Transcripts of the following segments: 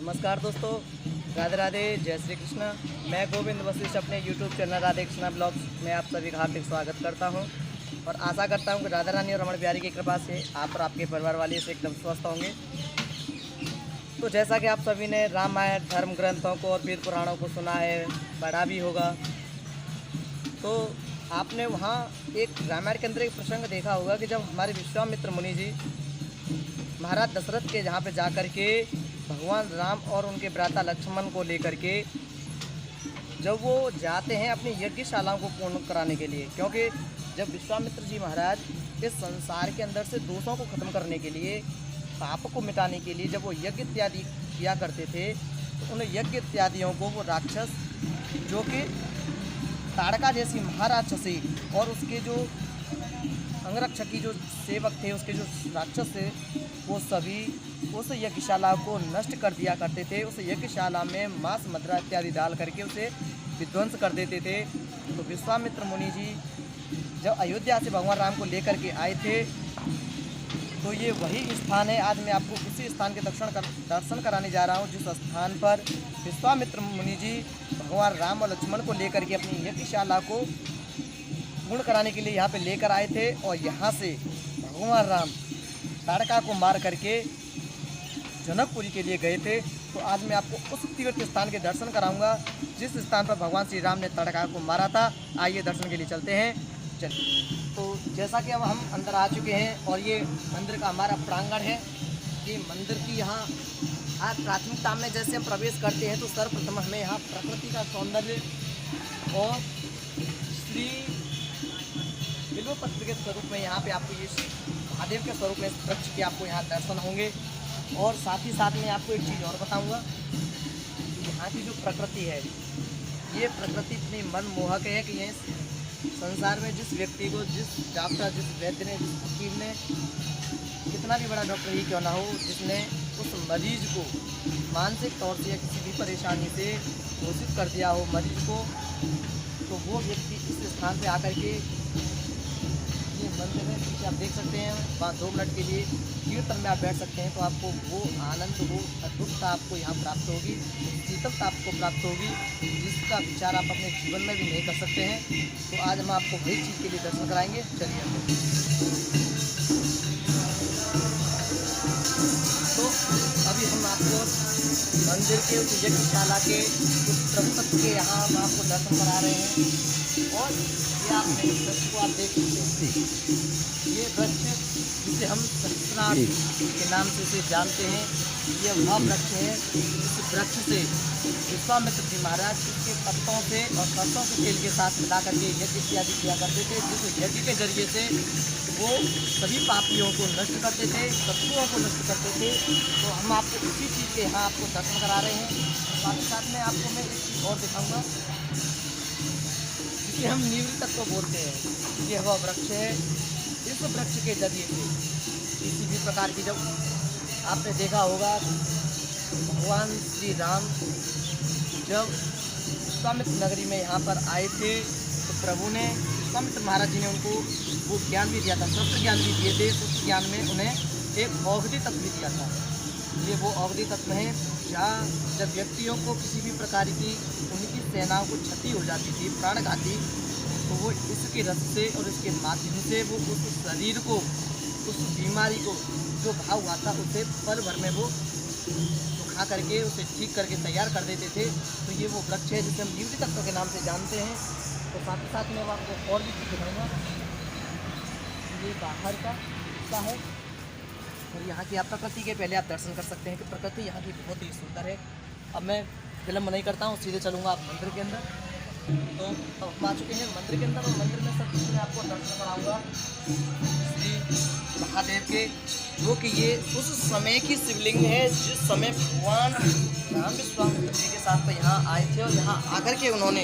नमस्कार दोस्तों, राधे राधे, जय श्री कृष्ण। मैं गोविंद वशिष्ठ अपने YouTube channel Radhe Krishna blogs में आप सभी का हार्दिक स्वागत करता हूं और आशा करता हूं कि राधा रानी और रमण बिहारी की कृपा से आप और आपके परिवार वाले से एकदम स्वस्थ होंगे। तो जैसा कि आप सभी ने रामायण, धर्म ग्रंथों को और वीर पुराणों को सुना है, पढ़ा भी होगा, तो आपने वहाँ एक रामायण के अंदर एक प्रसंग देखा होगा कि जब हमारे विश्वामित्र मुनि जी महाराज दशरथ के जहाँ पे जाकर के भगवान राम और उनके भ्राता लक्ष्मण को लेकर के जब वो जाते हैं अपनी यज्ञशालाओं को पूर्ण कराने के लिए, क्योंकि जब विश्वामित्र जी महाराज इस संसार के अंदर से दोषों को ख़त्म करने के लिए, पाप को मिटाने के लिए जब वो यज्ञ इत्यादि किया करते थे, तो उन यज्ञ इत्यादियों को वो राक्षस जो कि ताड़का जैसी महाराक्षसी और उसके जो अंगरक्षकी जो सेवक थे, उसके जो राक्षस थे, वो सभी उस यज्ञशाला को नष्ट कर दिया करते थे। उस यज्ञशाला में मांस मदिरा इत्यादि डाल करके उसे विध्वंस कर देते थे। तो विश्वामित्र मुनि जी जब अयोध्या से भगवान राम को लेकर के आए थे, तो ये वही स्थान है। आज मैं आपको उसी स्थान के दर्शन कराने जा रहा हूँ, जिस स्थान पर विश्वामित्र मुनि जी भगवान राम और लक्ष्मण को लेकर के अपनी यज्ञशाला को पूर्ण कराने के लिए यहाँ पे लेकर आए थे और यहाँ से भगवान राम ताड़का को मार करके जनकपुरी के लिए गए थे। तो आज मैं आपको उस तीर्थ स्थान के दर्शन कराऊंगा जिस स्थान पर भगवान श्री राम ने ताड़का को मारा था। आइए दर्शन के लिए चलते हैं। चलिए, तो जैसा कि अब हम अंदर आ चुके हैं और ये मंदिर का हमारा प्रांगण है। ये मंदिर की यहाँ आज प्राथमिकता में जैसे हम प्रवेश करते हैं तो सर्वप्रथम हमें यहाँ प्रकृति का सौंदर्य और श्री बिल्वपत्र के स्वरूप में यहाँ पे आपको ये महादेव के स्वरूप में वृक्ष के आपको यहाँ दर्शन होंगे। और साथ ही साथ में आपको एक चीज़ और बताऊँगा, यहाँ की जो प्रकृति है, ये प्रकृति इतनी मनमोहक है कि ये संसार में जिस व्यक्ति को, जिस डॉक्टर, जिस वैद्य ने, जिस वकील ने, कितना भी बड़ा डॉक्टर ही क्यों ना हो, जिसने उस मरीज को मानसिक तौर से या किसी भी परेशानी से घोषित कर दिया हो मरीज को, तो वो व्यक्ति इस स्थान पे आकर के ये मंदिर में पीछे आप देख सकते हैं, वहाँ 2 मिनट के लिए कीर्तन में आप बैठ सकते हैं। तो आपको वो आनंद, वो अद्भुतता आपको यहाँ प्राप्त होगी, शीतलता आपको प्राप्त होगी, जिसका विचार आप अपने जीवन में भी नहीं कर सकते हैं। तो आज हम आपको वही चीज़ के लिए दर्शन कराएंगे। चलिए, तो अभी हम आपको मंदिर के उस यज्ञशाला के उस प्रभुत्व के यहाँ हम आपको दर्शन करा रहे हैं। और ये आप वृक्ष को आप देख सकते हैं, ये वृक्ष जिसे हम सहस्त्रनाथ के नाम से इसे जानते हैं, ये वह वृक्ष है। इस वृक्ष से विश्वामित्र जी महाराज इसके पत्तों से और सरसों के तेल के साथ मिला करके यज्ञ इत्यादि किया करते थे, जिस यज्ञ के जरिए से वो सभी पापियों को नष्ट करते थे, शत्रुओं को नष्ट करते थे। तो हम आपको उसी चीज़ के यहाँ आपको दर्शन करा रहे हैं। साथ ही साथ में आपको मैं एक चीज़ और दिखाऊंगा, जिसे हम नीवरी तत्व बोलते हैं। ये वह वृक्ष है। इस वृक्ष के जरिए से किसी भी प्रकार की, जब आपने देखा होगा भगवान श्री राम जब विश्वामित्र नगरी में यहाँ पर आए थे, तो प्रभु ने, विश्वामित्र महाराज जी ने उनको वो ज्ञान भी दिया था, शस्त्र ज्ञान भी दिए थे। उस ज्ञान में उन्हें एक औषधि तत्व भी दिया था। ये वो औषधि तत्व है जहाँ जब व्यक्तियों को किसी भी प्रकार की उनकी सेनाओं को क्षति हो जाती थी, प्राणघाती, तो वो इसके रस से और इसके माध्यम से वो उस शरीर को, उस बीमारी को जो घाव हुआ था, उसे पल भर में वो सुखा करके उसे ठीक करके तैयार कर देते थे। तो ये वो वृक्ष है जिसे हम नीवरी तत्व के नाम से जानते हैं। तो साथ ही साथ में मैं आपको और भी चीज़ दिखाऊँगा। ये बाहर का हिस्सा है और यहाँ की आप प्रकृति के पहले आप दर्शन कर सकते हैं कि प्रकृति यहाँ की बहुत ही सुंदर है। अब मैं विलम्ब नहीं करता हूँ, सीधे चलूँगा आप मंदिर के अंदर। तो हम आ चुके हैं मंदिर के अंदर और मंदिर में सब कुछ मैं आपको दर्शन कराऊँगा श्री महादेव के, जो कि ये उस समय की शिवलिंग है जिस समय भगवान राम विश्वामित्र जी के साथ में यहाँ आए थे और यहाँ आकर के उन्होंने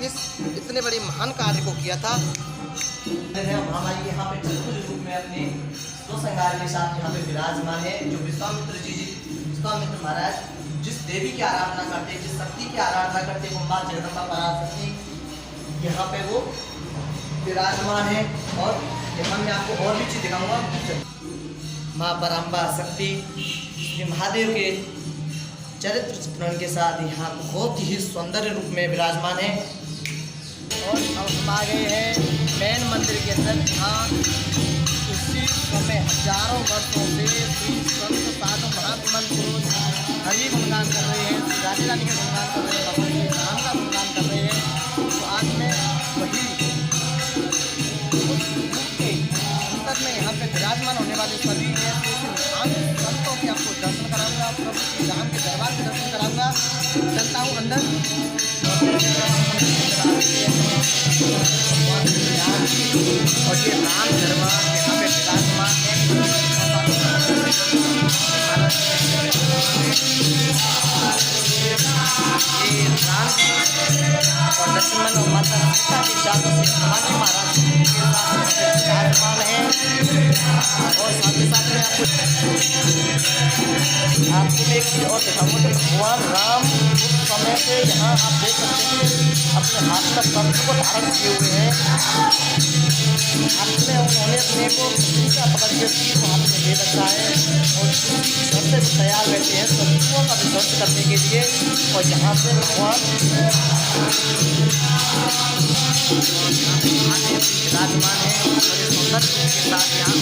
इस इतने बड़े महान कार्य को किया था। महामाई यहाँ पे चतुर्भुज रूप में अपने दो श्रृंगार के साथ यहाँ पे विराजमान है। जो विश्वामित्र महाराज जिस देवी की आराधना करते, जिस शक्ति की आराधना करते, वो माँ जगदम्बा पराशक्ति यहाँ पे वो विराजमान है। और यहाँ मैं आपको और भी चीज़ दिखाऊंगा। माँ पराम्बा शक्ति श्री महादेव के चरित्र चित्रण के साथ यहाँ बहुत ही सौंदर्य रूप में विराजमान है। और अब हम आ गए हैं मेन मंदिर के अंदर, जहाँ उसी समय हजारों वर्षों से श्री संत साधु महात्मा पुरुष हरि गुणगान कर रहे हैं, श्री राधे रानी का गुणगान कर रहे हैं, भगवान श्री राम का गुणगान कर रहे हैं। तो आज मैं वही अंतर में यहाँ पे विराजमान होने वाले सभी महान संतों के आपको दर्शन कराऊंगा, प्रभु श्री राम के दरबार के दर्शन कराऊंगा। चलता हूँ अंदर और ये राम दरबार यहाँ पे विराजमान है। ये राम और लक्ष्मण और माता सीता के साथ हनुमान महाराज के साथ विराजमान है। और साथ ही साथ में आपको मैं एक चीज़ और दिखाऊंगा कि भगवान राम उस समय से यहाँ आप देख सकते हैं अपने हाथ में शस्त्र को धारण किए हुए हैं। हाथ में उन्होंने अपने को सीता पकड़ के तीर हाथ में ले रखा है और सबसे तैयार रहते हैं शत्रुओं का विध्वंस करने के लिए। और यहाँ से भगवान विराजमान है बड़े सुंदर के साथ। यहाँ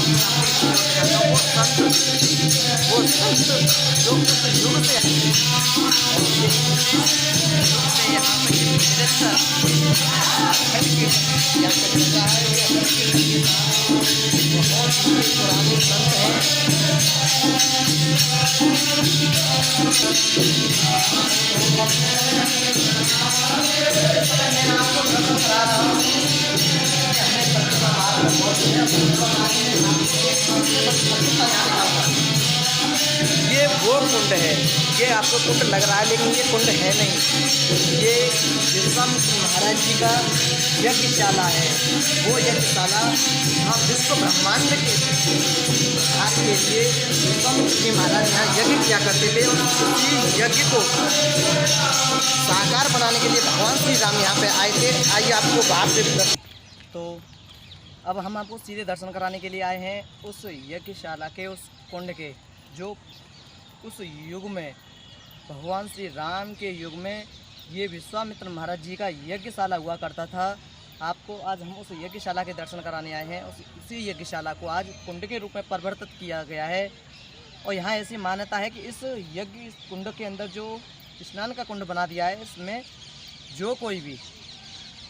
वो संत जो उस युग से यहाँ पर निरंतर बहुत ही पुराने संत ये वो कुंड है, ये आपको कुंड लग रहा है लेकिन ये कुंड है नहीं। ये विश्वामित्र महाराज जी का यज्ञशाला है। वो यज्ञशाला हम विश्व ब्रह्मांड के उद्धार के लिए विश्वामित्र जी महाराज यहाँ यज्ञ किया करते थे और उसी यज्ञ को साकार बनाने के लिए भगवान श्री राम यहाँ पे आए थे। आइए आपको बाहर से तो अब हम आपको सीधे दर्शन कराने के लिए आए हैं उस यज्ञशाला के, उस कुंड के, जो उस युग में भगवान श्री राम के युग में ये विश्वामित्र महाराज जी का यज्ञशाला हुआ करता था। आपको आज हम उस यज्ञशाला के दर्शन कराने आए हैं। उसी यज्ञशाला को आज कुंड के रूप में परिवर्तित किया गया है। और यहाँ ऐसी मान्यता है कि इस यज्ञ कुंड के अंदर जो स्नान का कुंड बना दिया है, इसमें जो कोई भी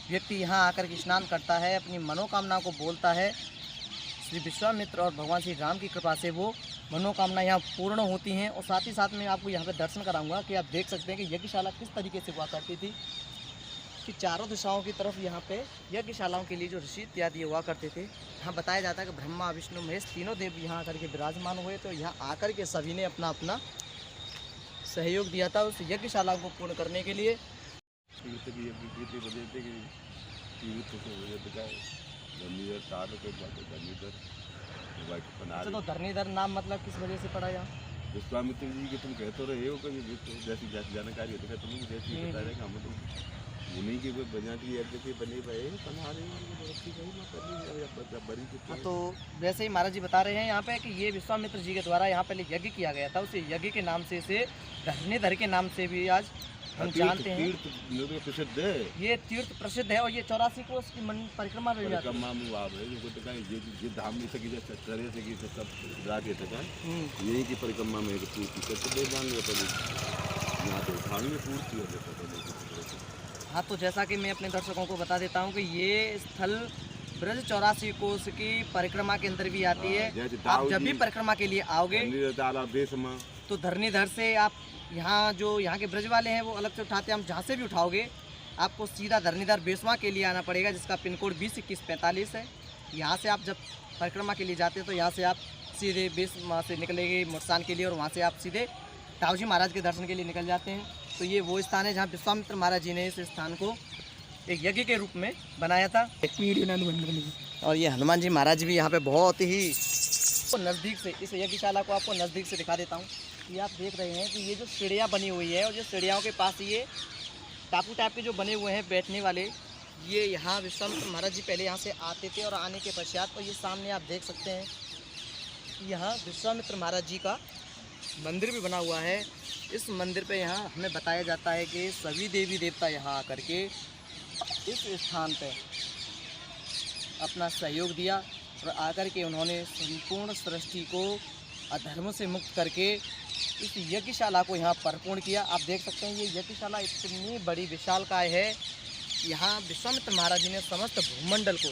व्यक्ति यहाँ आकर के स्नान करता है, अपनी मनोकामना को बोलता है, श्री विश्वामित्र और भगवान श्री राम की कृपा से वो मनोकामना यहाँ पूर्ण होती हैं। और साथ ही साथ में आपको यहाँ पे दर्शन कराऊंगा कि आप देख सकते हैं कि यज्ञशाला किस तरीके से हुआ करती थी, कि चारों दिशाओं की तरफ यहाँ पे यज्ञशालाओं के लिए जो ऋषि इत्यादि हुआ करते थे। यहाँ बताया जाता है कि ब्रह्मा विष्णु महेश तीनों देव यहाँ आकर के विराजमान हुए। तो यहाँ आकर के सभी ने अपना अपना सहयोग दिया था उस यज्ञशाला को पूर्ण करने के लिए। तो धरणीधर नाम मतलब किस वजह से पड़ा यहाँ? विश्वामित्र जी के तुम कहते रहे हो कभी जैसी जानकारी होती है तुम जैसी बता रहे हम तो उन्हीं की बना दी जैसे बने रहे बना रहे। तो वैसे ही महाराज जी बता रहे हैं यहाँ पे कि ये विश्वामित्र जी के द्वारा यहाँ पहले यज्ञ किया गया था। उस यज्ञ के नाम से इसे धरणीधर के नाम से भी आज हम जानते हैं। तीर्थ प्रसिद्ध है, ये तीर्थ प्रसिद्ध है। और ये 84 को उसकी परिक्रमा में जाती है। यही की परिक्रमा में हाँ, तो जैसा कि मैं अपने दर्शकों को बता देता हूँ कि ये स्थल ब्रज 84 कोस की परिक्रमा के अंदर भी आती है। आप जब भी परिक्रमा के लिए आओगे तो धरणीधर से आप यहाँ जो यहाँ के ब्रज वाले हैं वो अलग से उठाते हैं। हम जहाँ से भी उठाओगे आपको सीधा धरणीधर बेसवा के लिए आना पड़ेगा, जिसका पिन कोड 202145 है। यहाँ से आप जब परिक्रमा के लिए जाते हैं तो यहाँ से आप सीधे बेसवा से निकलेंगे मुरसान के लिए और वहाँ से आप सीधे ताऊजी महाराज के दर्शन के लिए निकल जाते हैं। तो ये वो स्थान है जहाँ विश्वामित्र महाराज जी ने इस स्थान को एक यज्ञ के रूप में बनाया था। और ये हनुमान जी महाराज भी यहाँ पे बहुत ही नज़दीक से, इस यज्ञशाला को आपको नज़दीक से दिखा देता हूँ। ये आप देख रहे हैं कि ये जो सीढ़ियाँ बनी हुई है और जो सीढ़ियों के पास ये टापू टाइप के जो बने हुए हैं बैठने वाले, ये यहाँ विश्वामित्र महाराज जी पहले यहाँ से आते थे। और आने के पश्चात और ये सामने आप देख सकते हैं यहाँ विश्वामित्र महाराज जी का मंदिर भी बना हुआ है। इस मंदिर पे यहाँ हमें बताया जाता है कि सभी देवी देवता यहाँ आकर के इस स्थान पे अपना सहयोग दिया और आकर के उन्होंने संपूर्ण सृष्टि को अधर्म से मुक्त करके इस यज्ञशाला को यहाँ परिपूर्ण किया। आप देख सकते हैं ये यज्ञशाला इतनी बड़ी विशालकाय है। यहाँ विश्वामित्र महाराज जी ने समस्त भूमंडल को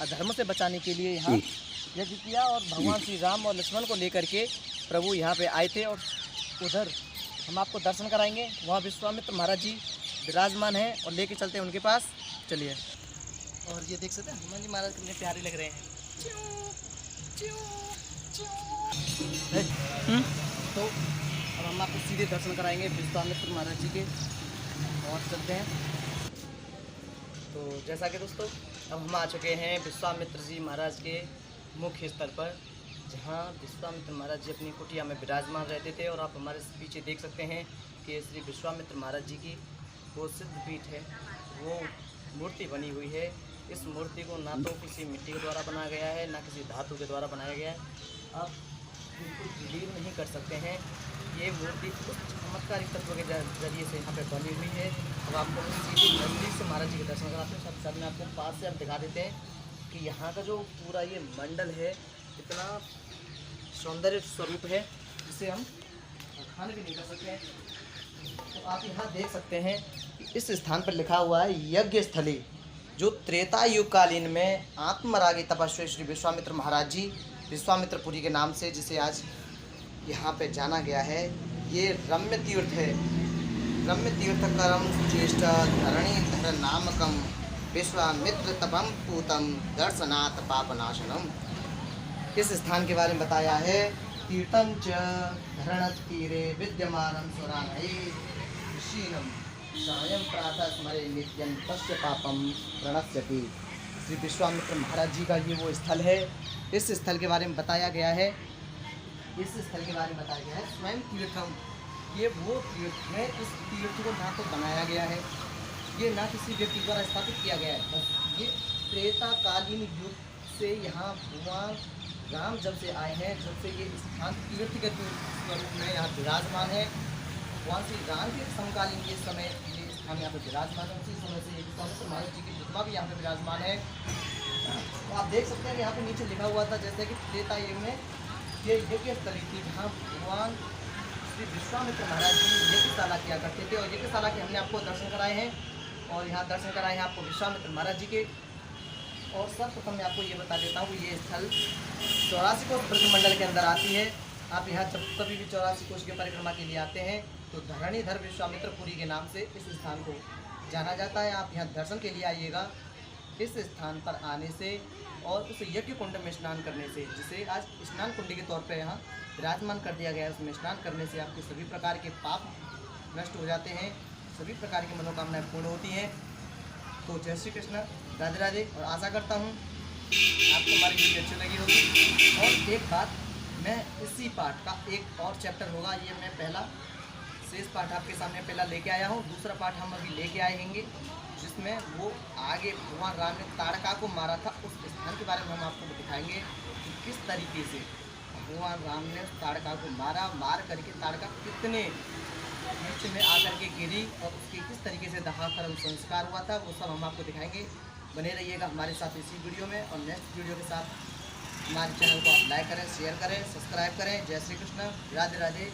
अधर्म से बचाने के लिए यहाँ यज्ञ किया और भगवान श्री राम और लक्ष्मण को लेकर के प्रभु यहाँ पे आए थे। और उधर हम आपको दर्शन कराएंगे, वहाँ विश्वामित्र महाराज जी विराजमान हैं और लेके चलते हैं उनके पास। चलिए। और ये देख सकते हैं हनुमान जी महाराज कितने प्यारे लग रहे हैं। तो अब हम आपको सीधे दर्शन कराएंगे विश्वामित्र महाराज जी के और चलते हैं। तो जैसा कि दोस्तों अब हम आ चुके हैं विश्वामित्र जी महाराज के मुख्य स्थल पर, जहाँ विश्वामित्र महाराज जी अपनी कुटिया में विराजमान रहते थे। और आप हमारे पीछे देख सकते हैं कि श्री विश्वामित्र महाराज जी की वो सिद्ध पीठ है, वो मूर्ति बनी हुई है। इस मूर्ति को ना तो किसी मिट्टी के द्वारा बनाया गया है, ना किसी धातु के द्वारा बनाया गया है। आप बिल्कुल बिलीव नहीं कर सकते हैं, ये मूर्ति कुछ चमत्कारिक तत्व के जरिए से यहाँ पे बनी हुई है। अब आपको सीधे नज़दीक से महाराज जी के दर्शन कराते हैं। साथ में आपको पास से आप दिखा देते हैं कि यहाँ का जो पूरा ये मंडल है इतना सौंदर्य स्वरूप है जिसे हम खाने भी नहीं कर सकते हैं। तो आप यहाँ देख सकते हैं कि इस स्थान पर लिखा हुआ है यज्ञ स्थली, जो त्रेता युग कालीन में आत्मरागी तपस्वी श्री विश्वामित्र महाराज जी विश्वामित्रपुरी के नाम से जिसे आज यहाँ पे जाना गया है, ये रम्य तीर्थ है। रम्य तीर्थकरम ज्येष्ठ धरणीधर नामकम विश्वामित्र तपम पूतम दर्शनात् पापनाशनम। इस स्थान के बारे में बताया है तीर्थम च धरण तीरे विद्यमानम स्वरानये ऋषीणम सायं प्रातः स्मरे नित्यं तस्य पापम प्रणश्यति। श्री विश्वामित्र महाराज जी का ये वो स्थल है। इस स्थल के बारे में बताया गया है, इस स्थल के बारे में बताया गया है स्वयं तीर्थम, ये वो तीर्थ है। इस तीर्थ को ना तो बनाया गया है, ये ना किसी व्यक्ति द्वारा स्थापित किया गया है, बस ये त्रेताकालीन युग से यहाँ भगवान राम जब से आए हैं, जब से ये स्थान तीर्थ के स्वरूप में यहाँ विराजमान है। भगवान श्री राम के समकालीन ये समय ये स्थान यहाँ पर विराजमान है। उसी समय से विश्वामित्र महाराज जी की प्रतिमा भी यहाँ पर विराजमान है। तो आप देख सकते हैं यहाँ पे नीचे लिखा हुआ था जैसे कि त्रेता युग में ये यज्ञ स्थली थी, जहाँ भगवान श्री विश्वामित्र महाराज जी यज्ञशाला किया करते थे। और यज्ञशाला के हमने आपको दर्शन कराए हैं और यहाँ दर्शन कराए हैं आपको विश्वामित्र महाराज जी के। और सर्वप्रथम मैं आपको ये बता देता हूँ कि ये स्थल 84 कोष ब्रजमंडल के अंदर आती है। आप यहाँ जब कभी भी 84 कोष की परिक्रमा के लिए आते हैं तो धरणीधर विश्वामित्रपुरी के नाम से इस स्थान को जाना जाता है। आप यहाँ दर्शन के लिए आइएगा। इस स्थान पर आने से और उस यज्ञ कुंड में स्नान करने से, जिसे आज स्नान कुंड के तौर पर यहाँ विराजमान कर दिया गया है, उसमें स्नान करने से आपके सभी प्रकार के पाप नष्ट हो जाते हैं, सभी प्रकार की मनोकामनाएं पूर्ण होती हैं। तो जय श्री कृष्ण, राधे राधे। और आशा करता हूँ आपको हमारी वीडियो अच्छी लगी होगी। और एक बात, मैं इसी पार्ट का एक और चैप्टर होगा, ये मैं पहला शेष पार्ट आपके सामने पहला लेके आया हूँ। दूसरा पार्ट हम अभी लेके आएंगे जिसमें वो आगे भगवान राम ने ताड़का को मारा था, उस स्थान के बारे में हम आपको दिखाएंगे कि किस तरीके से भगवान राम ने ताड़का को मार करके ताड़का कितने नीचे में आकर के गिरी और उसके किस तरीके से दहाकर्म संस्कार हुआ था, वो सब हम आपको दिखाएंगे। बने रहिएगा हमारे साथ इसी वीडियो में। और नेक्स्ट वीडियो के साथ हमारे चैनल को आप लाइक करें, शेयर करें, सब्सक्राइब करें। जय श्री कृष्ण, राधे राधे।